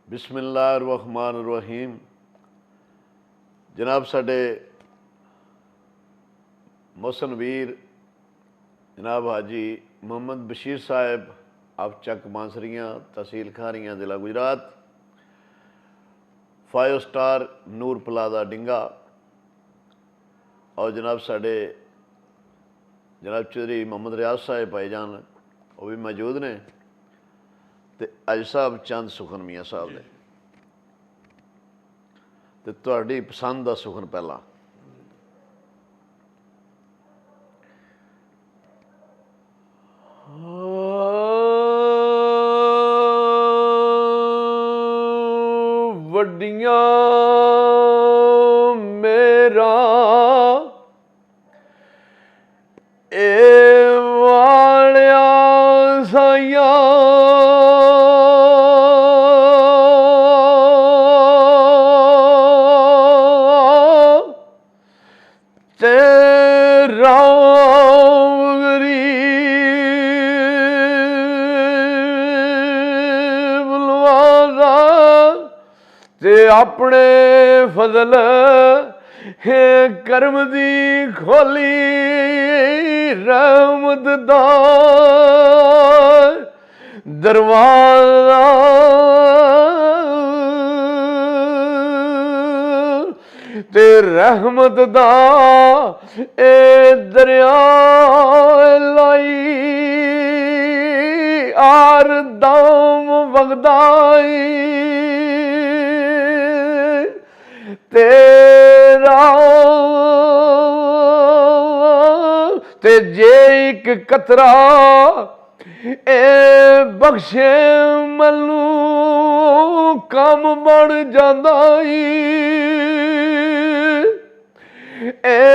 बिस्मिल्लाहिर्रहमानिर्रहीम। जनाब साडे मोहसन वीर जनाब हाजी मोहम्मद बशीर साहब आप चक मानसरियाँ तहसील खारियाँ ज़िला गुजरात, 5 स्टार नूर प्लाजा डिंगा और जनाब साडे जनाब चौधरी मोहम्मद रियाज साहब भाईजान वो भी मौजूद ने ते अज साहब चंद सुखन मियाँ साहब ने ते तुहाडी पसंद दा सुखन पहला वड्डियां मेरा ए वालिया साइया तेरा गरीब लवादा ते अपने फजल है करम दी खोली रहमत दा दरवाजा ते रहमत दा ए दरिया लाई आर दाम वगदाई तेरा ते जे एक कतरा ए बख्शे मनु कम बन जांदा ए